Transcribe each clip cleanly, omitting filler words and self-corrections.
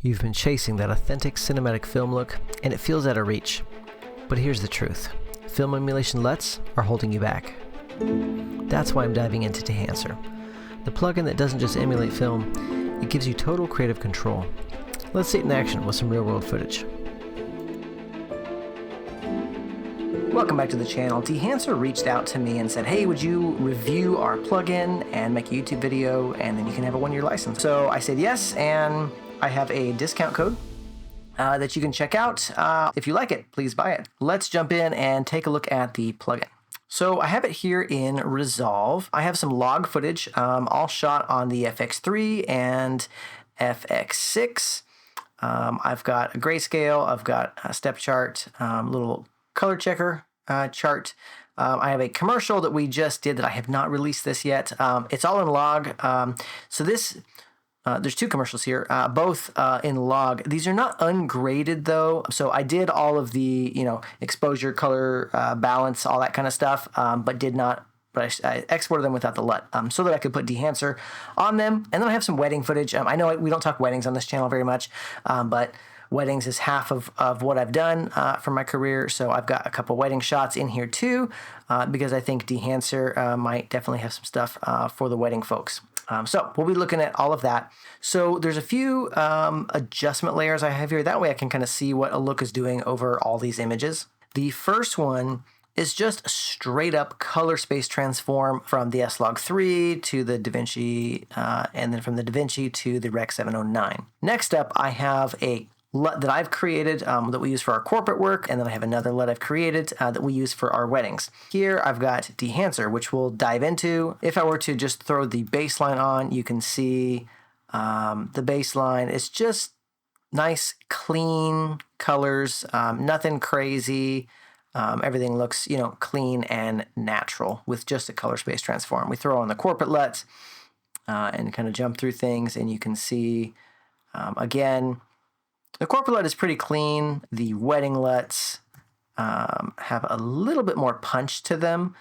You've been chasing that authentic cinematic film look, and it feels out of reach. But here's the truth. Film emulation LUTs are holding you back. That's why I'm diving into Dehancer, the plugin that doesn't just emulate film, it gives you total creative control. Let's see it in action with some real-world footage. Welcome back to the channel. Dehancer reached out to me and said, hey, would you review our plugin and make a YouTube video, and then you can have a one-year license. So I said yes, and I have a discount code that you can check out. If you like it, please buy it. Let's jump in and take a look at the plugin. So I have it here in Resolve. I have some log footage, all shot on the FX3 and FX6. I've got a grayscale, I've got a step chart, little color checker chart. I have a commercial that we just did that I have not released this yet. It's all in log. So this, there's two commercials here, both in log. These are not ungraded though. So I did all of the, exposure, color, balance, all that kind of stuff, but I exported them without the LUT so that I could put Dehancer on them. And then I have some wedding footage. I know we don't talk weddings on this channel very much, but weddings is half of what I've done for my career. So I've got a couple wedding shots in here too, because I think Dehancer might definitely have some stuff for the wedding folks. So we'll be looking at all of that. So there's a few adjustment layers I have here. That way I can kind of see what a look is doing over all these images. The first one is just straight up color space transform from the S-Log3 to the DaVinci, and then from the DaVinci to the Rec 709. Next up, I have a LUT that I've created that we use for our corporate work, and then I have another LUT I've created that we use for our weddings. Here I've got Dehancer, which we'll dive into. If I were to just throw the baseline on, you can see the baseline. It's just nice, clean colors, nothing crazy. Everything looks, clean and natural with just a color space transform. We throw on the corporate LUTs and kind of jump through things, and you can see, again, the corporate LUT is pretty clean. The wedding LUTs have a little bit more punch to them,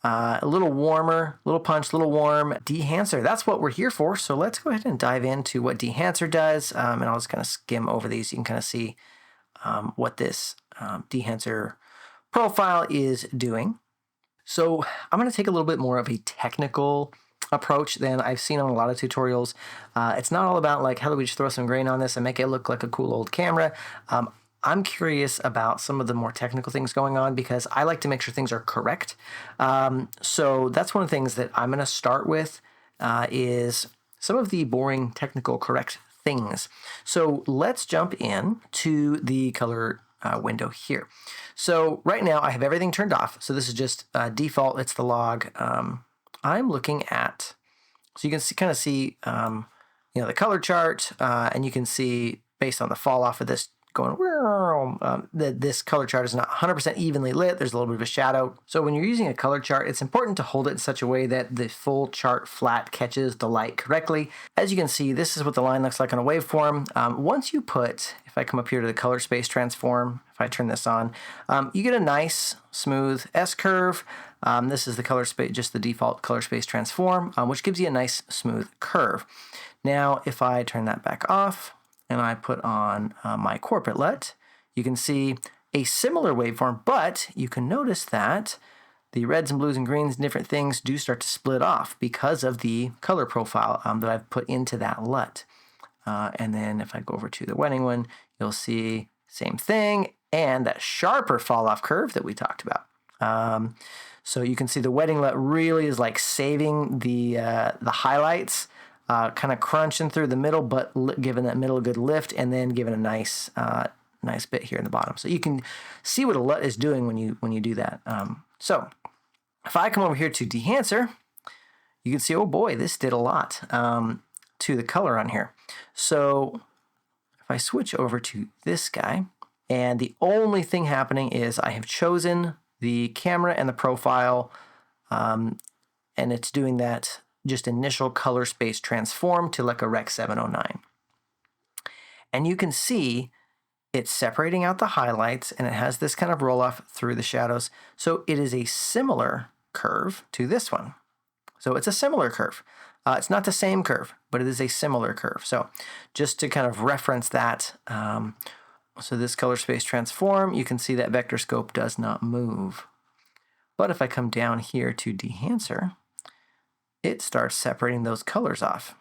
a little warmer, little punch, little warm. Dehancer, that's what we're here for. So let's go ahead and dive into what Dehancer does, and I'll just kind of skim over these. You can kind of see what this Dehancer profile is doing. So I'm going to take a little bit more of a technical approach than I've seen on a lot of tutorials. It's not all about like, how do we just throw some grain on this and make it look like a cool old camera. I'm curious about some of the more technical things going on because I like to make sure things are correct. So that's one of the things that I'm going to start with is some of the boring technical correct things. So let's jump in to the color window here. So right now I have everything turned off. So this is just default. It's the log. I'm looking at, so you can kind of see, the color chart, and you can see based on the fall off of this going, that this color chart is not 100% evenly lit. There's a little bit of a shadow. So when you're using a color chart, it's important to hold it in such a way that the full chart flat catches the light correctly. As you can see, this is what the line looks like on a waveform. Once you put, if I come up here to the color space transform, if I turn this on, you get a nice smooth S-curve. This is the color space, just the default color space transform, which gives you a nice smooth curve. Now, if I turn that back off and I put on my corporate LUT, you can see a similar waveform, but you can notice that the reds and blues and greens and different things do start to split off because of the color profile that I've put into that LUT. And then if I go over to the wedding one, you'll see same thing and that sharper fall off curve that we talked about. So you can see the wedding LUT really is like saving the highlights, kind of crunching through the middle, but giving that middle a good lift, and then giving a nice bit here in the bottom. So you can see what a LUT is doing when you do that. So if I come over here to Dehancer, you can see, oh boy, this did a lot to the color on here. So if I switch over to this guy, and the only thing happening is I have chosen the camera and the profile, and it's doing that just initial color space transform to like a Rec 709. And you can see it's separating out the highlights, and it has this kind of roll off through the shadows. So it is a similar curve to this one. So it's a similar curve. It's not the same curve, but it is a similar curve. So just to kind of reference that, so this color space transform, you can see that vector scope does not move. But if I come down here to Dehancer, it starts separating those colors off.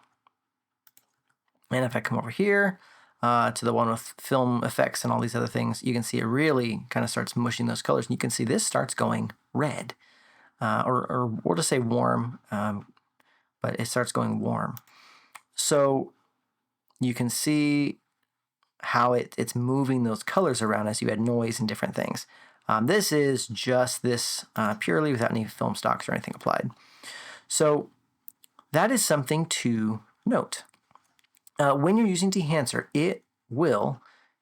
And if I come over here to the one with film effects and all these other things, you can see it really kind of starts mushing those colors. And you can see this starts going red, or we'll just say warm, but it starts going warm. So you can see how it's moving those colors around as you add noise and different things. This is just this purely without any film stocks or anything applied. So that is something to note. When you're using Dehancer, it will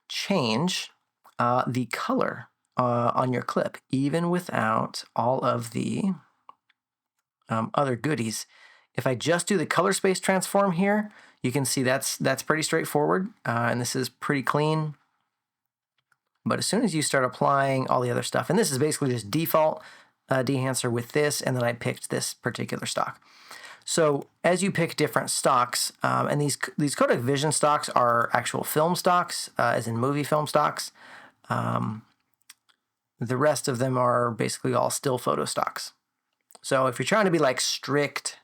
change the color on your clip, even without all of the other goodies. If I just do the color space transform here, you can see that's pretty straightforward, and this is pretty clean. But as soon as you start applying all the other stuff, and this is basically just default Dehancer with this, and then I picked this particular stock. So as you pick different stocks, and these Kodak Vision stocks are actual film stocks, as in movie film stocks. The rest of them are basically all still photo stocks. So if you're trying to be like strict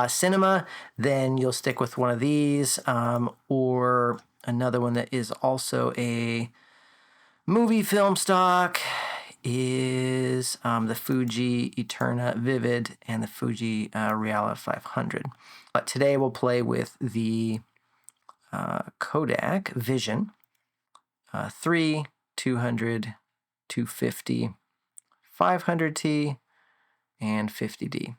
cinema, then you'll stick with one of these, or another one that is also a movie film stock is the Fuji Eterna Vivid and the Fuji Reala 500. But today we'll play with the Kodak Vision 3, 200, 250, 500T, and 50D.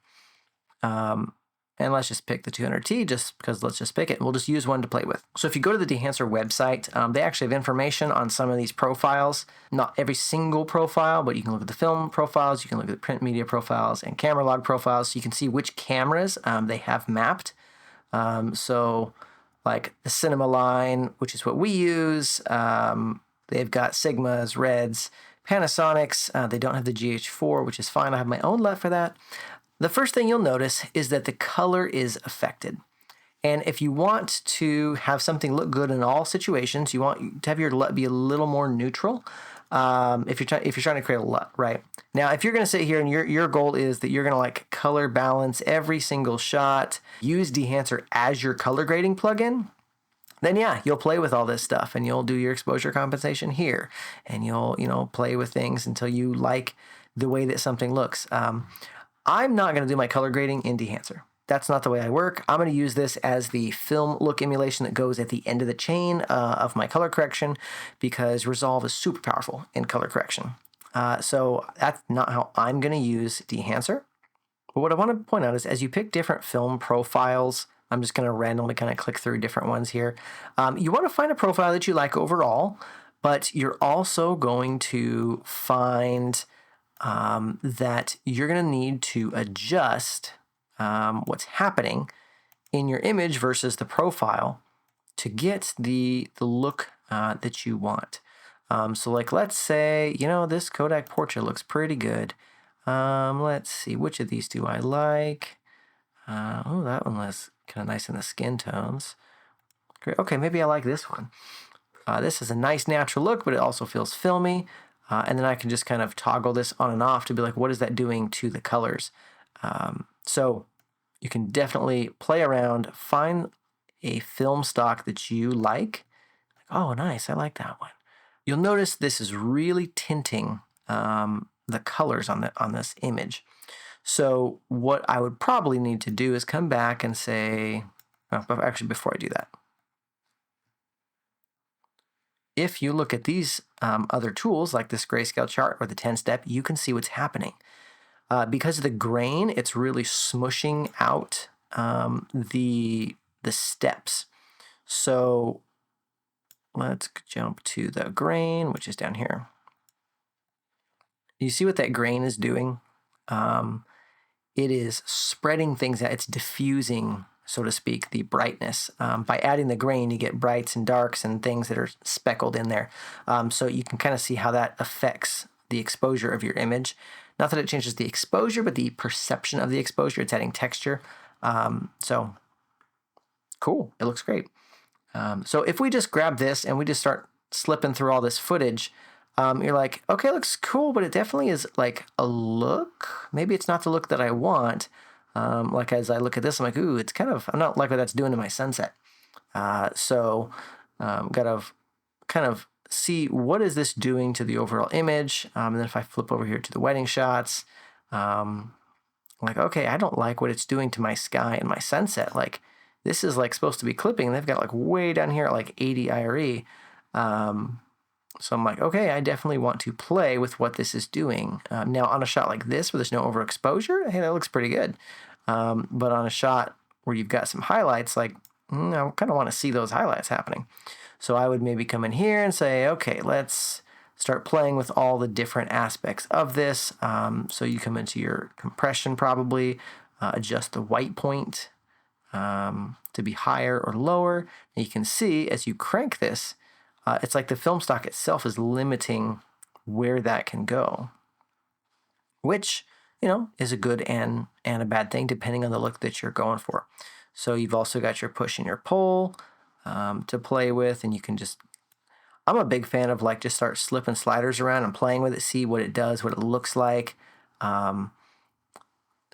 And let's just pick the 200T just because let's just pick it. We'll just use one to play with. So if you go to the Dehancer website, they actually have information on some of these profiles. Not every single profile, but you can look at the film profiles, you can look at the print media profiles and camera log profiles, so you can see which cameras they have mapped. So like the cinema line, which is what we use, they've got Sigmas, Reds, Panasonics. They don't have the GH4, which is fine. I have my own LUT for that. The first thing you'll notice is that the color is affected. And if you want to have something look good in all situations, you want to have your LUT be a little more neutral. If you're trying to create a LUT, right? Now, if you're going to sit here and your goal is that you're going to like color balance every single shot, use Dehancer as your color grading plugin, then yeah, you'll play with all this stuff and you'll do your exposure compensation here, and you'll play with things until you like the way that something looks. I'm not going to do my color grading in Dehancer. That's not the way I work. I'm going to use this as the film look emulation that goes at the end of the chain of my color correction, because Resolve is super powerful in color correction. So that's not how I'm going to use Dehancer. But what I want to point out is as you pick different film profiles, I'm just going to randomly kind of click through different ones here. You want to find a profile that you like overall, but you're also going to find that you're going to need to adjust what's happening in your image versus the profile to get the look that you want. So like, let's say, this Kodak portrait looks pretty good. Let's see, which of these do I like? Oh, that one looks kind of nice in the skin tones. Great. Okay, maybe I like this one. This is a nice natural look, but it also feels filmy. And then I can just kind of toggle this on and off to be like, what is that doing to the colors? So you can definitely play around, find a film stock that you like. Oh, nice, I like that one. You'll notice this is really tinting the colors on this image. So what I would probably need to do is come back and say, actually before I do that, if you look at these other tools like this grayscale chart or the 10-step, you can see what's happening. Because of the grain, it's really smushing out the steps. So let's jump to the grain, which is down here. You see what that grain is doing? It is spreading things out. It's diffusing, so to speak, the brightness. By adding the grain, you get brights and darks and things that are speckled in there. So you can kind of see how that affects the exposure of your image. Not that it changes the exposure, but the perception of the exposure. It's adding texture. So cool, it looks great. So if we just grab this and we just start slipping through all this footage, you're like, okay, it looks cool, but it definitely is like a look. Maybe it's not the look that I want. Like as I look at this, I'm like, ooh, it's kind of, I'm not like what that's doing to my sunset. So gotta kind of see what is this doing to the overall image. And then if I flip over here to the wedding shots, like, okay, I don't like what it's doing to my sky and my sunset. Like this is like supposed to be clipping. They've got like way down here at like 80 IRE. So I'm like, okay, I definitely want to play with what this is doing. Now on a shot like this where there's no overexposure, hey, that looks pretty good. But on a shot where you've got some highlights, like I kind of want to see those highlights happening. So I would maybe come in here and say, okay, let's start playing with all the different aspects of this. So you come into your compression probably, adjust the white point to be higher or lower. And you can see as you crank this, it's like the film stock itself is limiting where that can go, which, is a good and a bad thing depending on the look that you're going for. So you've also got your push and your pull to play with, and you can just, I'm a big fan of like just start slipping sliders around and playing with it, see what it does, what it looks like.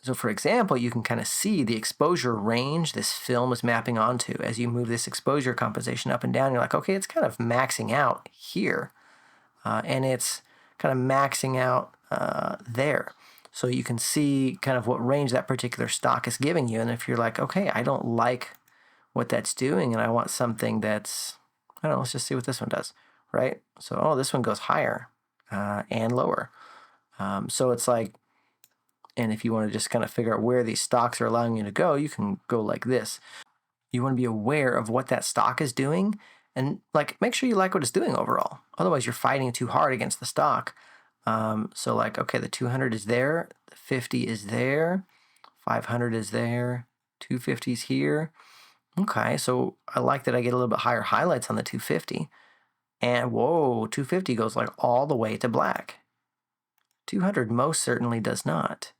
So for example, you can kind of see the exposure range this film is mapping onto. As you move this exposure compensation up and down, you're like, okay, it's kind of maxing out here. And it's kind of maxing out there. So you can see kind of what range that particular stock is giving you. And if you're like, okay, I don't like what that's doing and I want something that's, I don't know, let's just see what this one does, right? So, oh, this one goes higher and lower. So it's like, and if you want to just kind of figure out where these stocks are allowing you to go, you can go like this. You want to be aware of what that stock is doing and like make sure you like what it's doing overall. Otherwise, you're fighting too hard against the stock. So like, okay, the 200 is there, the 50 is there, 500 is there, 250 is here. Okay, so I like that I get a little bit higher highlights on the 250. And whoa, 250 goes like all the way to black. 200 most certainly does not.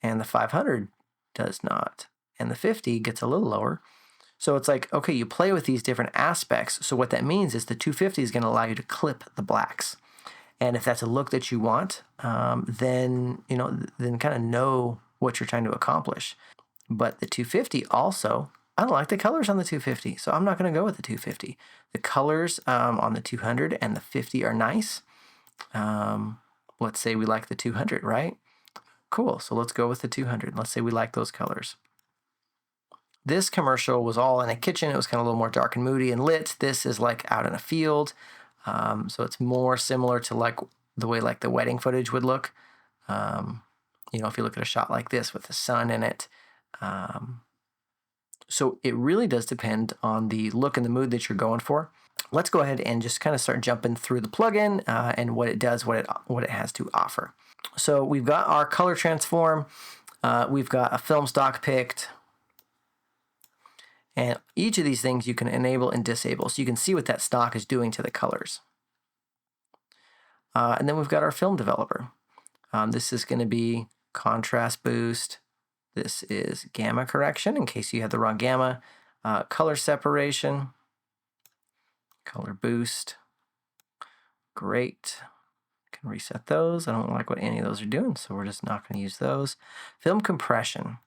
And the 500 does not. And the 50 gets a little lower. So it's like, okay, you play with these different aspects. So what that means is the 250 is going to allow you to clip the blacks. And if that's a look that you want, then kind of know what you're trying to accomplish. But the 250 also, I don't like the colors on the 250, so I'm not going to go with the 250. The colors on the 200 and the 50 are nice. Let's say we like the 200, right? Cool, so let's go with the 200. Let's say we like those colors. This commercial was all in a kitchen. It was kind of a little more dark and moody and lit. This is like out in a field. So it's more similar to like the way like the wedding footage would look. If you look at a shot like this with the sun in it. So it really does depend on the look and the mood that you're going for. Let's go ahead and just kind of start jumping through the plugin and what it does, what it has to offer. So we've got our color transform. We've got a film stock picked. And each of these things you can enable and disable. So you can see what that stock is doing to the colors. And then we've got our film developer. This is going to be contrast boost. This is gamma correction in case you had the wrong gamma. Color separation. Color boost. Great. Can reset those. I don't like what any of those are doing, so we're just not going to use those. Film compression.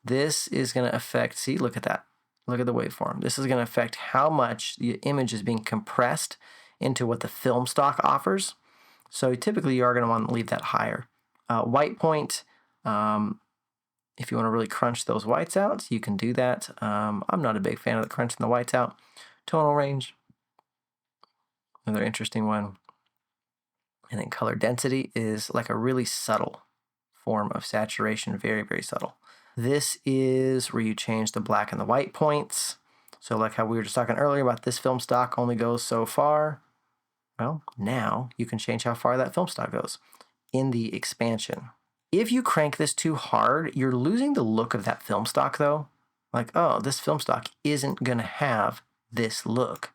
This is going to affect, see, look at that. Look at the waveform. This is going to affect how much the image is being compressed into what the film stock offers. So typically you are going to want to leave that higher. White point, if you want to really crunch those whites out, you can do that. I'm not a big fan of the crunching the whites out. Tonal range, another interesting one. And then color density is like a really subtle form of saturation, very, very subtle. This is where you change the black and the white points. So like how we were just talking earlier about this film stock only goes so far. Well, now you can change how far that film stock goes in the expansion. If you crank this too hard, you're losing the look of that film stock though. Like, oh, this film stock isn't gonna have this look.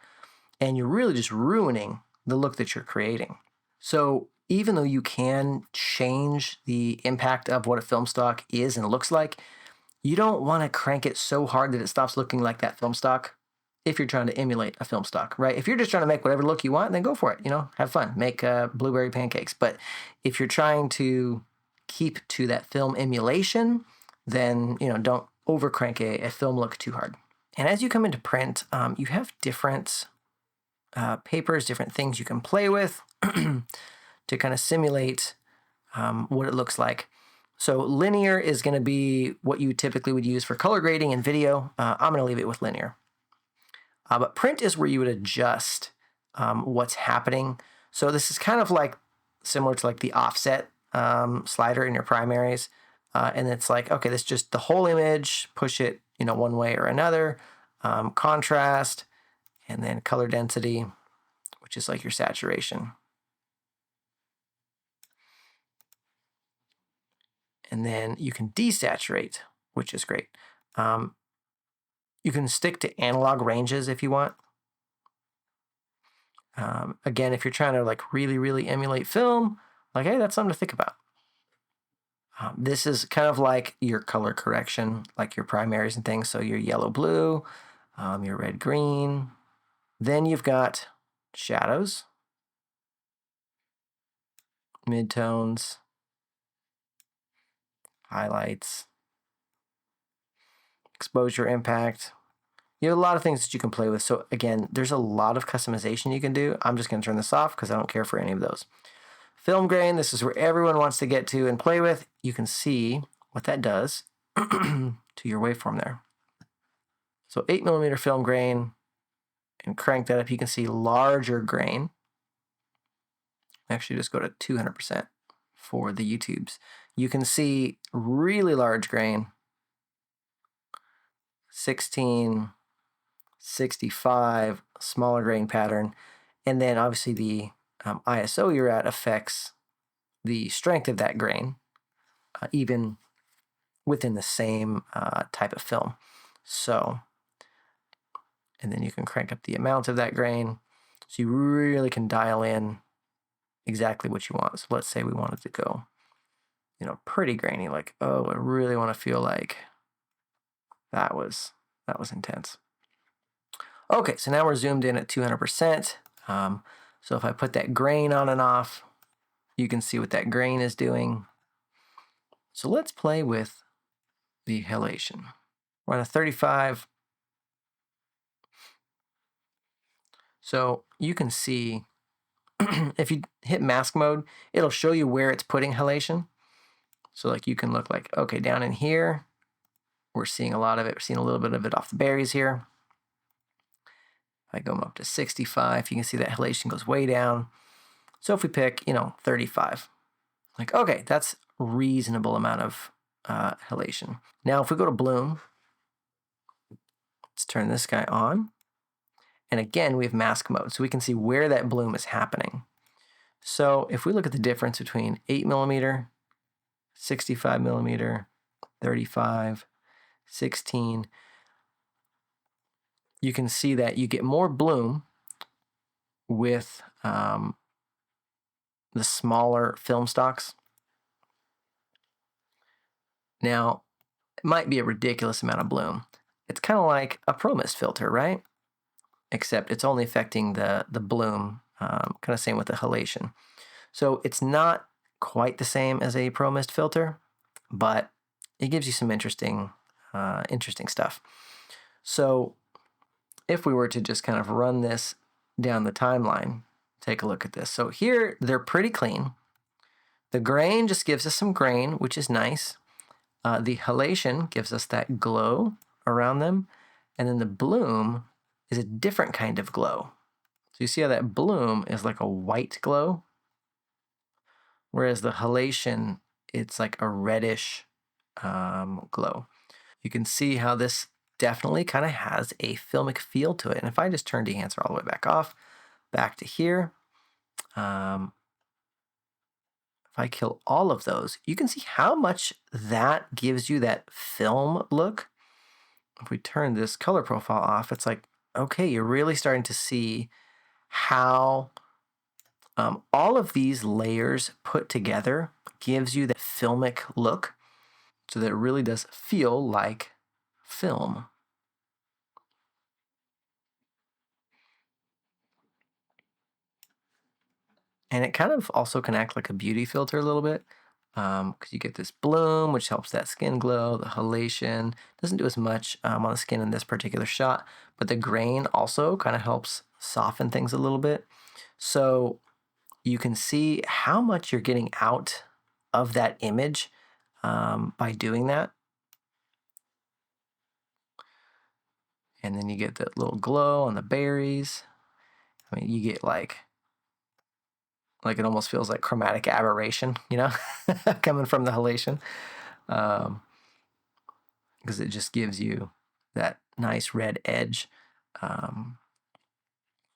And you're really just ruining the look that you're creating. So even though you can change the impact of what a film stock is and looks like, you don't want to crank it so hard that it stops looking like that film stock if you're trying to emulate a film stock, right? If you're just trying to make whatever look you want, then go for it, have fun, make blueberry pancakes. But if you're trying to keep to that film emulation, then, don't over crank a film look too hard. And as you come into print, you have different papers, different things you can play with to kind of simulate what it looks like. So linear is going to be what you typically would use for color grading and video. I'm going to leave it with linear. But print is where you would adjust what's happening. So this is kind of like similar to like the offset slider in your primaries. And it's like, okay, this is just the whole image, push it, one way or another. Contrast, and then color density, which is like your saturation. And then you can desaturate, which is great. You can stick to analog ranges if you want. Again, if you're trying to like really, really emulate film, like, hey, that's something to think about. This is kind of like your color correction, like your primaries and things. So your yellow, blue, your red, green. Then you've got shadows, midtones, highlights, exposure, impact. You have a lot of things that you can play with. So again, there's a lot of customization you can do. I'm just going to turn this off because I don't care for any of those. Film grain, this is where everyone wants to get to and play with. You can see what that does to your waveform there. So 8mm film grain, and crank that up. You can see larger grain. Actually, just go to 200% for the YouTubes. You can see really large grain, 16, 65, smaller grain pattern. And then obviously the ISO you're at affects the strength of that grain, even within the same type of film. So, and then you can crank up the amount of that grain. So you really can dial in exactly what you want. So let's say we wanted to go, pretty grainy, like, oh, I really want to feel like that was intense. Okay, so now we're zoomed in at 200%. So if I put that grain on and off, you can see what that grain is doing. So let's play with the halation. We're on a 35. So you can see, if you hit mask mode, it'll show you where it's putting halation. So like you can look like, okay, down in here, we're seeing a lot of it. We're seeing a little bit of it off the berries here. If I go up to 65, you can see that halation goes way down. So if we pick, 35, like, okay, that's a reasonable amount of halation. Now, if we go to bloom, let's turn this guy on. And again, we have mask mode, so we can see where that bloom is happening. So if we look at the difference between 8mm, 65mm, 35, 16, you can see that you get more bloom with the smaller film stocks. Now, it might be a ridiculous amount of bloom. It's kind of like a Pro Mist filter, right? Except it's only affecting the bloom, kind of same with the halation. So it's not quite the same as a Pro Mist filter, but it gives you some interesting stuff. So if we were to just kind of run this down the timeline, take a look at this. So here, they're pretty clean. The grain just gives us some grain, which is nice. The halation gives us that glow around them. And then the bloom is a different kind of glow. So you see how that bloom is like a white glow, whereas the halation, it's like a reddish glow. You can see how this definitely kind of has a filmic feel to it. And if I just turn Dehancer all the way back off, back to here, if I kill all of those, you can see how much that gives you that film look. If we turn this color profile off, it's like, okay, you're really starting to see how all of these layers put together gives you that filmic look. so that it really does feel like film. And it kind of also can act like a beauty filter a little bit, because you get this bloom, which helps that skin glow. The halation doesn't do as much on the skin in this particular shot, but the grain also kind of helps soften things a little bit. So you can see how much you're getting out of that image by doing that. And then you get that little glow on the berries. I mean, you get like it almost feels like chromatic aberration, you know, coming from the halation, because it just gives you that nice red edge.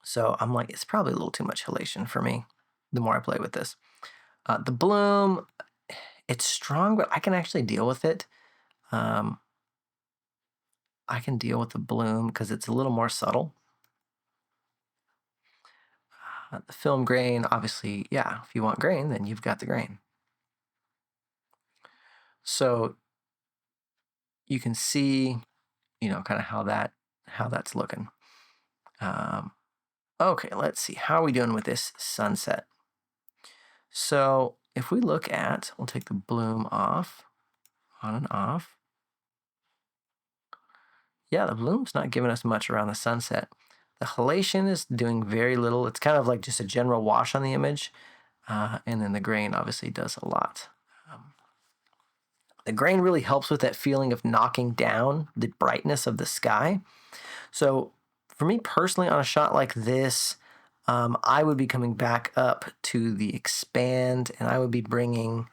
So I'm like, it's probably a little too much halation for me the more I play with this. The bloom, it's strong, but I can actually deal with it. I can deal with the bloom because it's a little more subtle. The film grain, obviously, yeah, if you want grain, then you've got the grain. So you can see, you know, kind of how that's looking. Okay, let's see. How are we doing with this sunset? So if we look at, we'll take the bloom off, on and off. Yeah, the bloom's not giving us much around the sunset. The halation is doing very little. It's kind of like just a general wash on the image. And then the grain obviously does a lot. The grain really helps with that feeling of knocking down the brightness of the sky. So for me personally, on a shot like this, I would be coming back up to the expand, and I would be bringing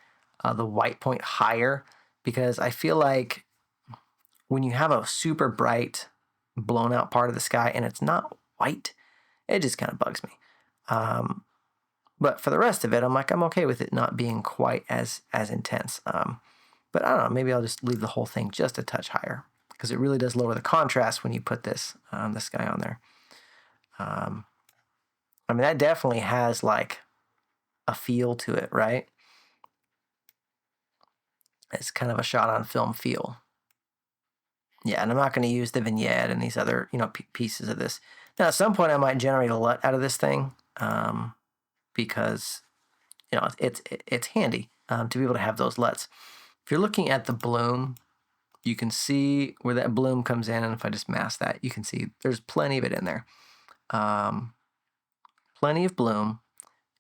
the white point higher, because I feel like when you have a super bright, blown out part of the sky and it's not white, it just kind of bugs me. But for the rest of it, I'm okay with it not being quite as intense. But I don't know, maybe I'll just leave the whole thing just a touch higher, because it really does lower the contrast when you put this guy on there. I mean, that definitely has like a feel to it, right? It's kind of a shot on film feel. Yeah, and I'm not going to use the vignette and these other, you know, pieces of this. Now, at some point, I might generate a LUT out of this thing, because, you know, it's handy to be able to have those LUTs. If you're looking at the bloom, you can see where that bloom comes in, and if I just mask that, you can see there's plenty of it in there. Plenty of bloom.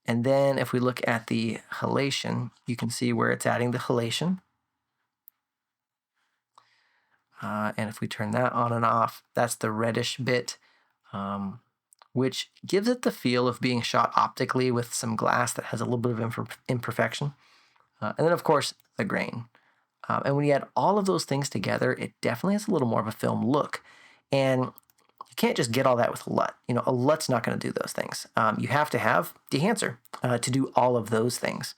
And then if we look at the halation, you can see where it's adding the halation. And if we turn that on and off, that's the reddish bit, which gives it the feel of being shot optically with some glass that has a little bit of imperfection. And then, of course, the grain. And when you add all of those things together, it definitely has a little more of a film look. And you can't just get all that with a LUT. You know, a LUT's not going to do those things. You have to have Dehancer to do all of those things.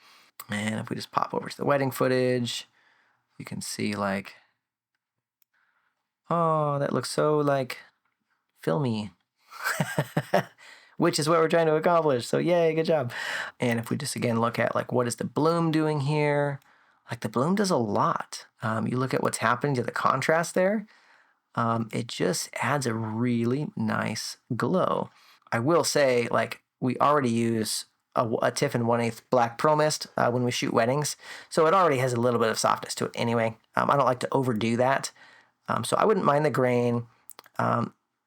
And if we just pop over to the wedding footage, you can see like, oh, that looks so like filmy, which is what we're trying to accomplish. So yay, good job. And if we just again look at like, what is the bloom doing here? Like the bloom does a lot. You look at what's happening to the contrast there. It just adds a really nice glow. I will say, like, we already use a Tiffin 1/8 black pearl mist when we shoot weddings, so it already has a little bit of softness to it anyway. I don't like to overdo that, so I wouldn't mind the grain.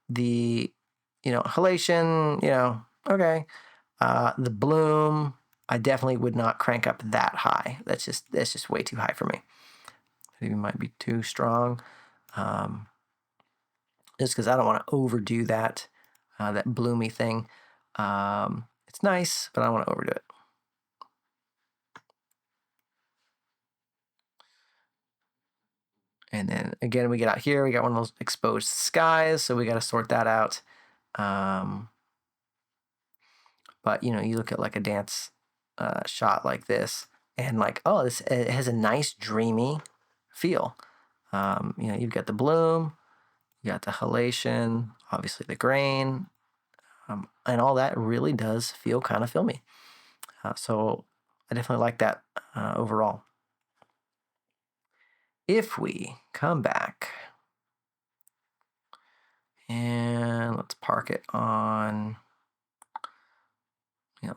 The, you know, halation, you know, okay. The bloom, I definitely would not crank up that high. That's just way too high for me. I think it might be too strong. Just because I don't want to overdo that bloomy thing. It's nice, but I don't want to overdo it. And then again, we get out here, we got one of those exposed skies, so we got to sort that out. But you know, you look at like a dance shot like this, and like, oh, it has a nice dreamy feel. You know, you've got the bloom, you got the halation, obviously the grain, and all that really does feel kind of filmy. So I definitely like that overall. if we come back and let's park it on,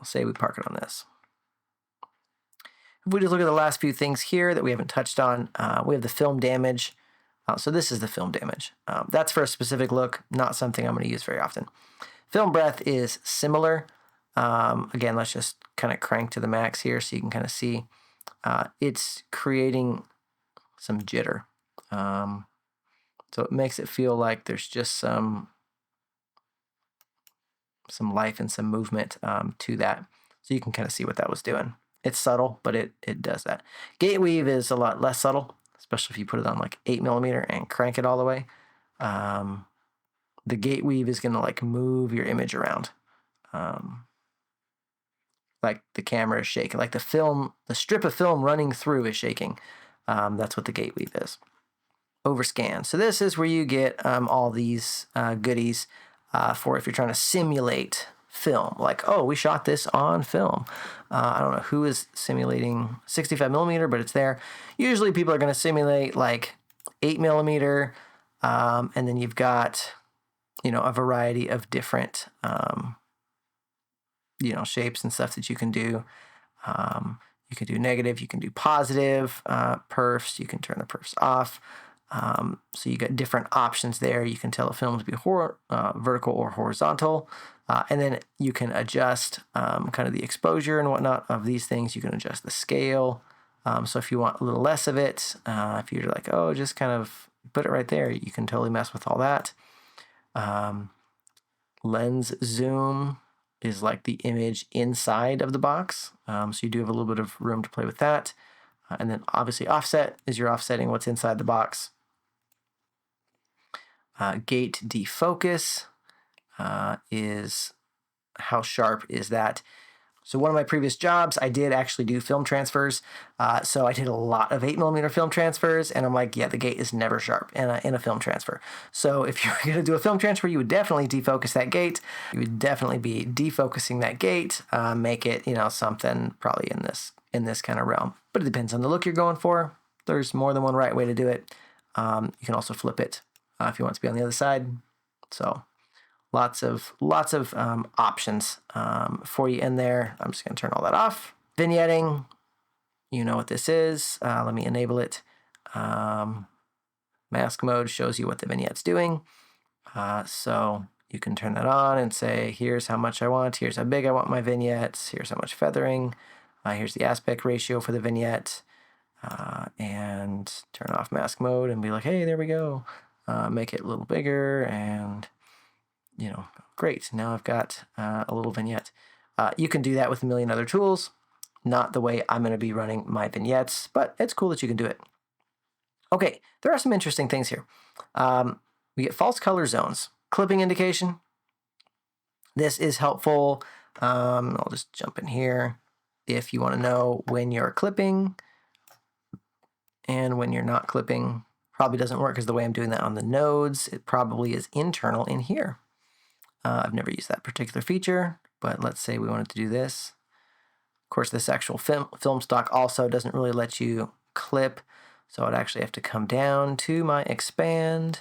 say we park it on this. If we just look at the last few things here that we haven't touched on, we have the film damage. So this is the film damage. That's for a specific look, not something I'm going to use very often. Film breath is similar. Again, let's just kind of crank to the max here so you can kind of see. It's creating some jitter. So it makes it feel like there's just some life and some movement to that. So you can kind of see what that was doing. It's subtle, but it does that. Gate weave is a lot less subtle, especially if you put it on like 8mm and crank it all the way. The gate weave is going to like move your image around. Like the camera is shaking, like the strip of film running through is shaking. That's what the gate weave is. Overscan. So this is where you get all these goodies for if you're trying to simulate film. Like, oh, we shot this on film. I don't know who is simulating 65mm, but it's there. Usually people are going to simulate like 8mm, and then you've got, a variety of different, shapes and stuff that you can do. You can do negative, you can do positive perfs, you can turn the perfs off. So you got different options there. You can tell a film to be vertical or horizontal. And then you can adjust kind of the exposure and whatnot of these things. You can adjust the scale. So if you want a little less of it, if you're like, oh, just kind of put it right there, you can totally mess with all that. Lens zoom is like the image inside of the box. So you do have a little bit of room to play with that. And then obviously offset is you're offsetting what's inside the box. Gate defocus is how sharp is that. So one of my previous jobs, I did actually do film transfers. So I did a lot of 8mm film transfers, and I'm like, yeah, the gate is never sharp in a film transfer. So if you're going to do a film transfer, you would definitely defocus that gate. You would definitely be defocusing that gate, make it, something probably in this kind of realm. But it depends on the look you're going for. There's more than one right way to do it. You can also flip it if you want it to be on the other side. So lots of options for you in there. I'm just going to turn all that off. Vignetting, you know what this is. Let me enable it. Mask mode shows you what the vignette's doing. So you can turn that on and say, here's how much I want. Here's how big I want my vignettes. Here's how much feathering. Here's the aspect ratio for the vignette. And turn off mask mode and be like, hey, there we go. Make it a little bigger and great. Now I've got a little vignette. You can do that with a million other tools. Not the way I'm going to be running my vignettes, but it's cool that you can do it. Okay, there are some interesting things here. We get false color zones. Clipping indication. This is helpful. I'll just jump in here. If you want to know when you're clipping and when you're not clipping, probably doesn't work because the way I'm doing that on the nodes, it probably is internal in here. I've never used that particular feature, but let's say we wanted to do this. Of course, this actual film stock also doesn't really let you clip, so I'd actually have to come down to my expand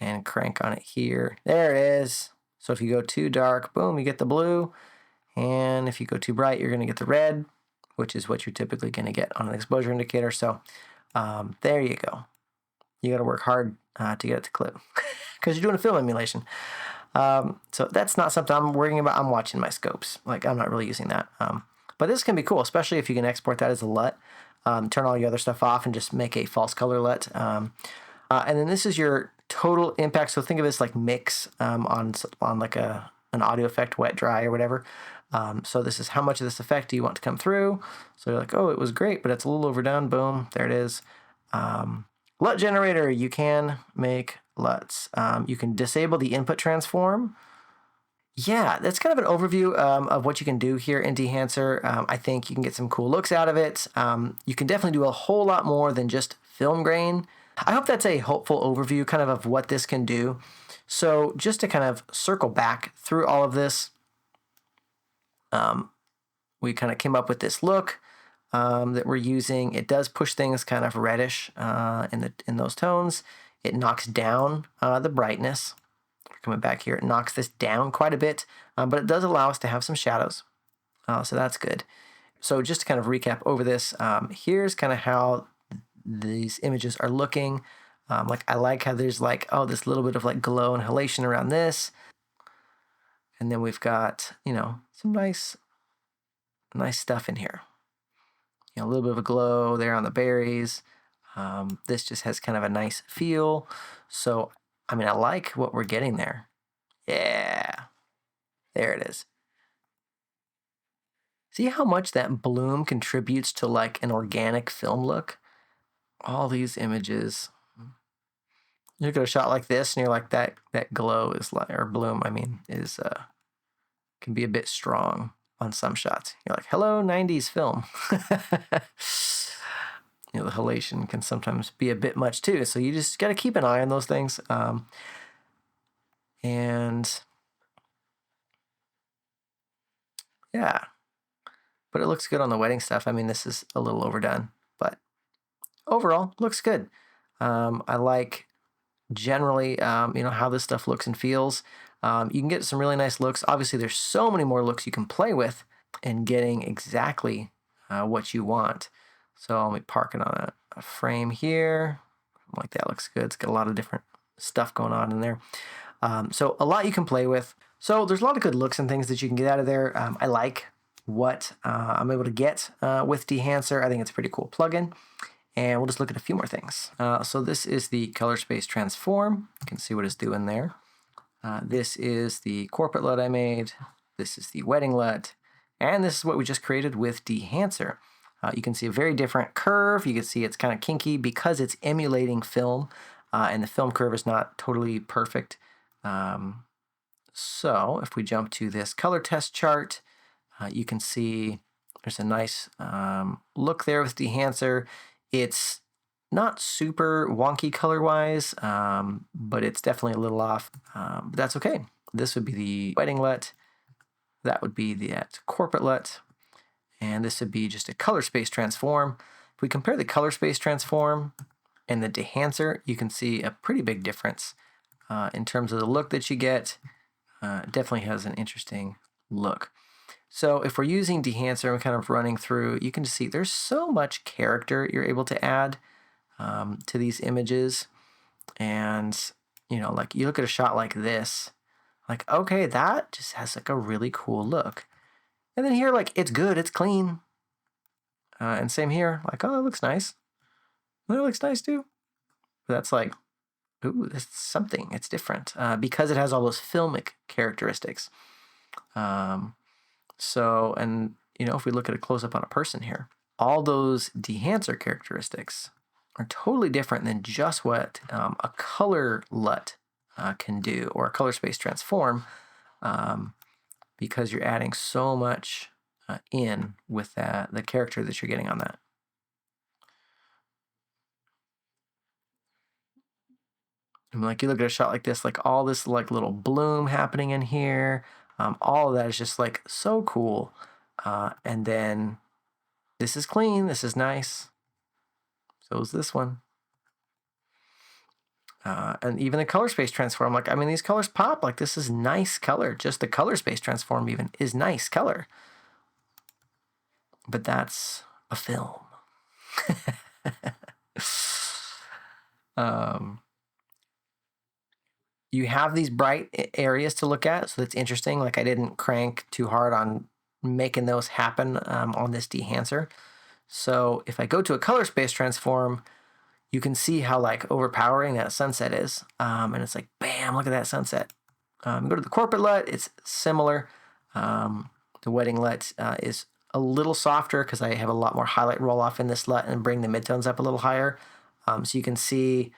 and crank on it here. There it is. So if you go too dark, boom, you get the blue, and if you go too bright, you're going to get the red, which is what you're typically going to get on an exposure indicator. So there you go. You got to work hard to get it to clip because you're doing a film emulation. So that's not something I'm worrying about. I'm watching my scopes. Like, I'm not really using that. But this can be cool, especially if you can export that as a LUT. Turn all your other stuff off and just make a false color LUT. And then this is your total impact. So think of this like mix on like an audio effect, wet, dry, or whatever. So this is how much of this effect do you want to come through. So you're like, oh, it was great, but it's a little overdone. Boom, there it is. LUT generator, you can make LUTs. You can disable the input transform. Yeah, that's kind of an overview of what you can do here in Dehancer. I think you can get some cool looks out of it. You can definitely do a whole lot more than just film grain. I hope that's a helpful overview kind of what this can do. So just to kind of circle back through all of this, we kind of came up with this look. that we're using. It does push things kind of reddish in those tones. It knocks down the brightness. Coming back here, it knocks this down quite a bit, but it does allow us to have some shadows. So that's good. So just to kind of recap over this, here's kind of how these images are looking. Like I like how there's like, oh, this little bit of like glow and halation around this. And then we've got, some nice stuff in here. A little bit of a glow there on the berries. This just has kind of a nice feel. So, I like what we're getting there. Yeah, there it is. See how much that bloom contributes to like an organic film look? All these images. You look at a shot like this and you're like, that glow is like, or bloom, is can be a bit strong on some shots. You're like, hello, 90s film. The halation can sometimes be a bit much too. So you just got to keep an eye on those things. And yeah, but it looks good on the wedding stuff. This is a little overdone, but overall looks good. I like generally, how this stuff looks and feels. You can get some really nice looks. Obviously, there's so many more looks you can play with in getting exactly what you want. So I'll be parking on a frame here. Like that looks good. It's got a lot of different stuff going on in there. So a lot you can play with. So there's a lot of good looks and things that you can get out of there. I like what I'm able to get with Dehancer. I think it's a pretty cool plugin. And we'll just look at a few more things. So this is the color space transform. You can see what it's doing there. This is the corporate LUT I made. This is the wedding LUT. And this is what we just created with Dehancer. You can see a very different curve. You can see it's kind of kinky because it's emulating film. And the film curve is not totally perfect. So if we jump to this color test chart, you can see there's a nice look there with Dehancer. It's not super wonky color-wise, but it's definitely a little off, but that's okay. This would be the wedding LUT. That would be the corporate LUT. And this would be just a color space transform. If we compare the color space transform and the Dehancer, you can see a pretty big difference in terms of the look that you get. It definitely has an interesting look. So if we're using Dehancer and kind of running through, you can just see there's so much character you're able to add to these images. And, like you look at a shot like this, like, okay, that just has like a really cool look. And then here, like, it's good, it's clean. And same here, like, oh, it looks nice. That looks nice too. But that's like, ooh, it's something, it's different because it has all those filmic characteristics. So, and if we look at a close-up on a person here, all those Dehancer characteristics are totally different than just what a color LUT can do, or a color space transform, because you're adding so much in with the character that you're getting on that. And like you look at a shot like this, like all this like little bloom happening in here, all of that is just like so cool. And then this is clean, this is nice. So is this one. And even the color space transform, like, these colors pop, like this is nice color. Just the color space transform even is nice color. But that's a film. You have these bright areas to look at, so that's interesting. Like I didn't crank too hard on making those happen on this Dehancer. So if I go to a color space transform, you can see how like overpowering that sunset is. And it's like, bam, look at that sunset. Go to the corporate LUT, it's similar. The wedding LUT is a little softer because I have a lot more highlight roll off in this LUT and bring the midtones up a little higher. So you can see,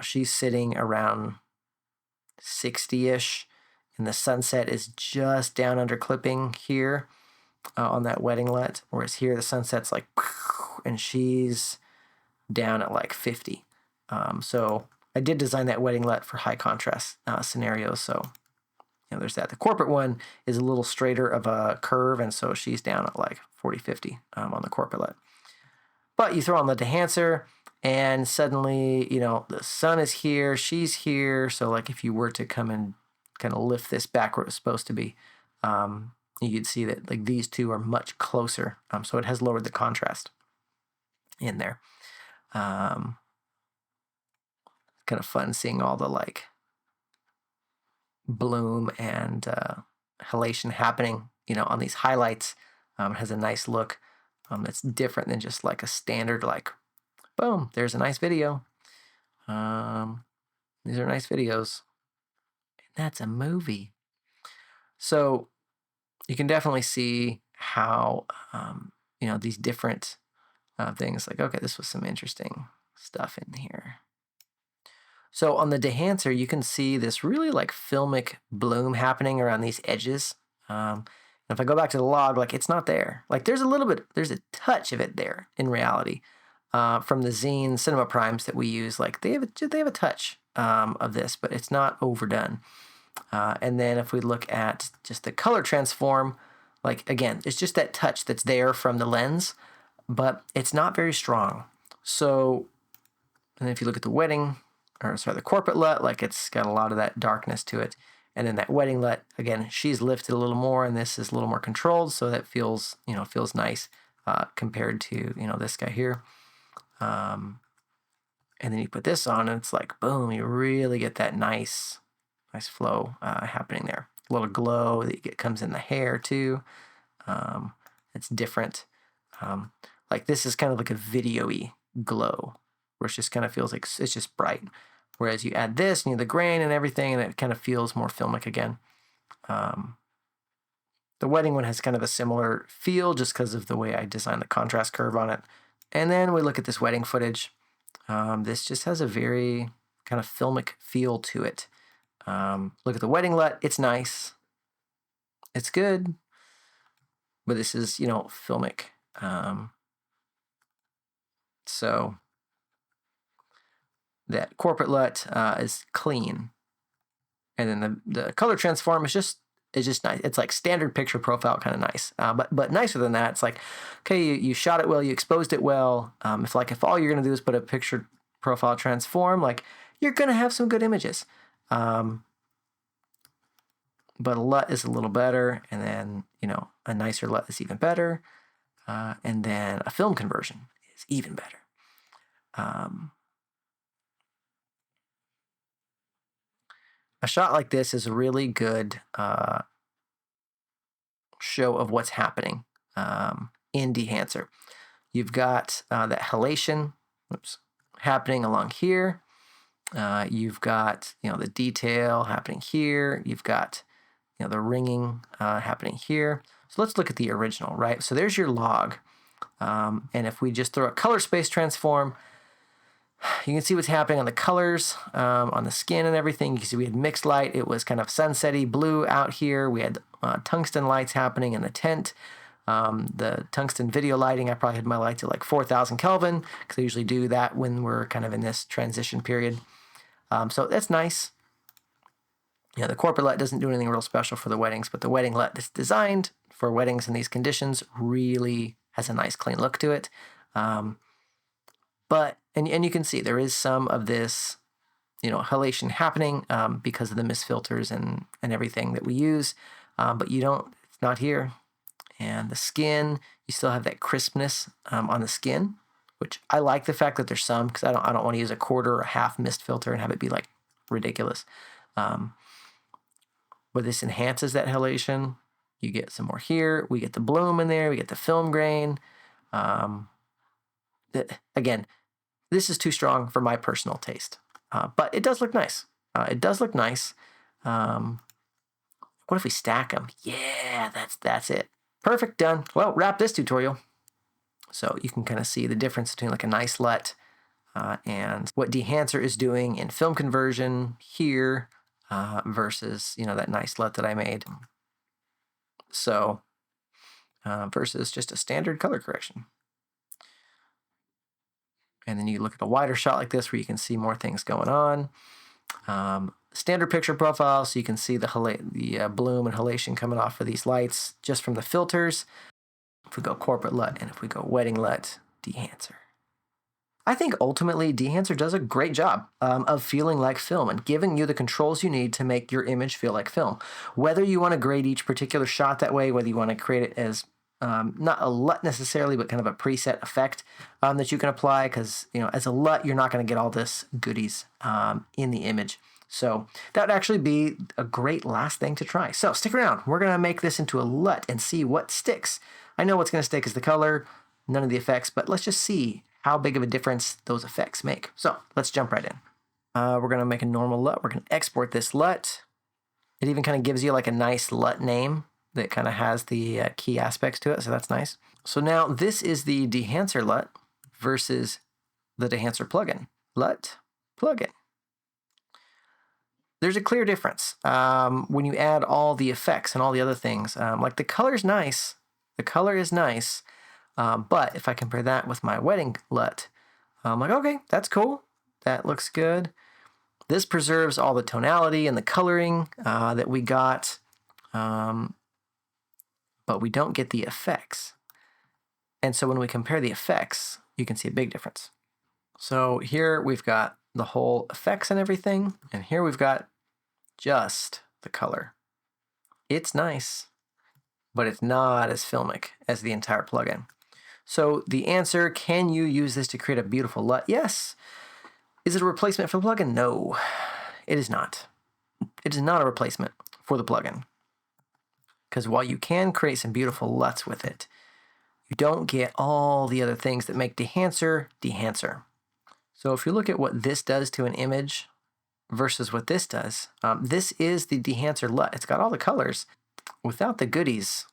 she's sitting around 60-ish, and the sunset is just down under clipping here on that wedding LUT, whereas here the sunset's like, and she's down at like 50. So I did design that wedding LUT for high contrast scenarios, so there's that. The corporate one is a little straighter of a curve, and so she's down at like 40, 50 on the corporate LUT. But you throw on the Dehancer, and suddenly, the sun is here, she's here. So like if you were to come and kind of lift this back where it was supposed to be, you could see that like these two are much closer. So it has lowered the contrast in there. Kind of fun seeing all the like bloom and halation happening, on these highlights. It has a nice look that's different than just like a standard like, boom, there's a nice video. These are nice videos. And that's a movie. So you can definitely see how, these different things like, okay, this was some interesting stuff in here. So on the Dehancer, you can see this really like filmic bloom happening around these edges. If I go back to the log, like it's not there. Like there's a touch of it there in reality. From the zine cinema primes that we use, like they have a touch of this, but it's not overdone. And then if we look at just the color transform, like again, it's just that touch that's there from the lens, but it's not very strong. So, and then if you look at the corporate LUT, like it's got a lot of that darkness to it. And then that wedding LUT, again, she's lifted a little more, and this is a little more controlled, so that feels nice compared to this guy here. And then you put this on, and it's like boom, you really get that nice flow happening there. A little glow that comes in the hair too. It's different. Like this is kind of like a video-y glow, where it just kind of feels like it's just bright. Whereas you add this, and the grain and everything, and it kind of feels more filmic again. The wedding one has kind of a similar feel just because of the way I designed the contrast curve on it. And then we look at this wedding footage. This just has a very kind of filmic feel to it. Look at the wedding LUT. It's nice. It's good. But this is, filmic. So that corporate LUT is clean. And then the color transform is just nice. It's like standard picture profile, kind of nice. But nicer than that, it's like, okay, you shot it well, you exposed it well. If all you're gonna do is put a picture profile transform, like you're gonna have some good images. But a LUT is a little better, and then a nicer LUT is even better, and then a film conversion is even better. A shot like this is a really good show of what's happening in Dehancer. You've got that halation happening along here. You've got the detail happening here. You've got the ringing happening here. So let's look at the original, right? So there's your log. And if we just throw a color space transform, you can see what's happening on the colors, on the skin and everything. You can see we had mixed light. It was kind of sunsetty blue out here. We had tungsten lights happening in the tent. The tungsten video lighting, I probably had my lights at like 4,000 Kelvin because I usually do that when we're kind of in this transition period. So that's nice. The corporate LUT doesn't do anything real special for the weddings, but the wedding LUT that's designed for weddings in these conditions really has a nice clean look to it. But you can see there is some of this, halation happening because of the mist filters and everything that we use. But it's not here. And the skin, you still have that crispness on the skin, which I like the fact that there's some, because I don't want to use a quarter or a half mist filter and have it be like ridiculous. But this enhances that halation. You get some more here. We get the bloom in there. We get the film grain. Again, this is too strong for my personal taste. But it does look nice. What if we stack them? Yeah, that's it. Perfect, done. Well, wrap this tutorial. So you can kind of see the difference between like a nice LUT and what Dehancer is doing in film conversion here versus, that nice LUT that I made. So versus just a standard color correction. And then you look at a wider shot like this where you can see more things going on. standard picture profile, so you can see the bloom and halation coming off of these lights just from the filters. If we go corporate LUT and if we go wedding LUT, Dehancer. I think ultimately Dehancer does a great job of feeling like film and giving you the controls you need to make your image feel like film. Whether you want to grade each particular shot that way, whether you want to create it as not a LUT necessarily, but kind of a preset effect that you can apply, because as a LUT, you're not going to get all this goodies in the image. So that would actually be a great last thing to try. So stick around. We're going to make this into a LUT and see what sticks. I know what's going to stick is the color, none of the effects, but let's just see how big of a difference those effects make. So let's jump right in. We're going to make a normal LUT. We're going to export this LUT. It even kind of gives you like a nice LUT name that kind of has the key aspects to it, so that's nice. So now this is the Dehancer LUT versus the Dehancer plugin. LUT plugin. There's a clear difference when you add all the effects and all the other things. Like the color's nice. The color is nice. But if I compare that with my wedding LUT, I'm like, okay, that's cool. That looks good. This preserves all the tonality and the coloring that we got, but we don't get the effects. And so when we compare the effects, you can see a big difference. So here we've got the whole effects and everything, and here we've got just the color. It's nice, but it's not as filmic as the entire plugin. So the answer, can you use this to create a beautiful LUT? Yes. Is it a replacement for the plugin? No, it is not. It is not a replacement for the plugin. Because while you can create some beautiful LUTs with it, you don't get all the other things that make Dehancer, Dehancer. So if you look at what this does to an image versus what this does, this is the Dehancer LUT. It's got all the colors. Without the goodies,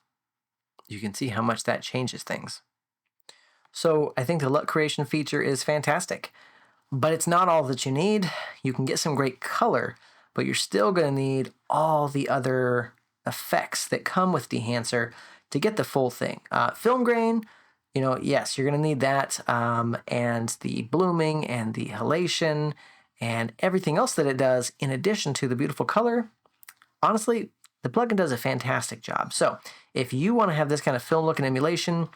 you can see how much that changes things. So I think the LUT creation feature is fantastic, but it's not all that you need. You can get some great color, but you're still going to need all the other effects that come with Dehancer to get the full thing. Film grain, yes, you're going to need that, and the blooming and the halation and everything else that it does in addition to the beautiful color. Honestly, the plugin does a fantastic job. So if you want to have this kind of film look and emulation,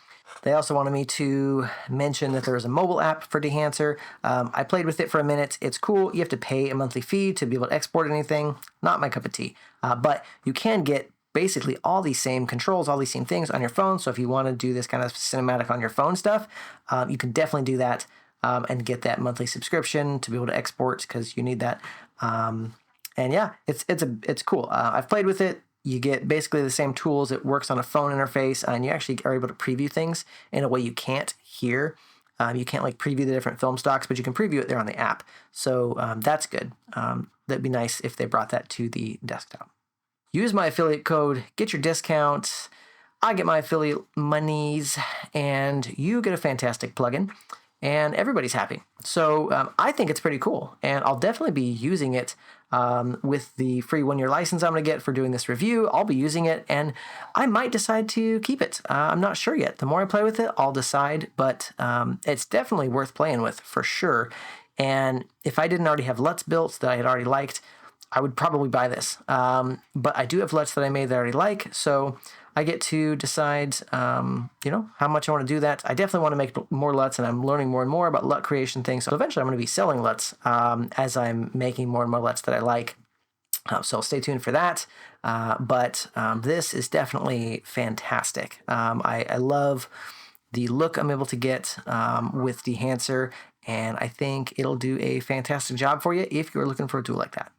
they also wanted me to mention that there is a mobile app for Dehancer. I played with it for a minute. It's cool. You have to pay a monthly fee to be able to export anything. Not my cup of tea. But you can get basically all these same controls, all these same things on your phone. So if you want to do this kind of cinematic on your phone stuff, you can definitely do that and get that monthly subscription to be able to export, because you need that. And yeah, it's cool. I've played with it. You get basically the same tools. It works on a phone interface, and you actually are able to preview things in a way you can't here. You can't like preview the different film stocks, but you can preview it there on the app. So that's good. That'd be nice if they brought that to the desktop. Use my affiliate code, get your discount. I get my affiliate monies, and you get a fantastic plugin, and everybody's happy. So I think it's pretty cool, and I'll definitely be using it with the free 1-year license I'm going to get for doing this review. I'll be using it, and I might decide to keep it. I'm not sure yet. The more I play with it, I'll decide, but it's definitely worth playing with for sure. And if I didn't already have LUTs built that I had already liked, I would probably buy this. But I do have LUTs that I made that I already like, so I get to decide, how much I want to do that. I definitely want to make more LUTs, and I'm learning more and more about LUT creation things. So eventually I'm going to be selling LUTs as I'm making more and more LUTs that I like. So stay tuned for that. But this is definitely fantastic. I love the look I'm able to get with Dehancer, and I think it'll do a fantastic job for you if you're looking for a tool like that.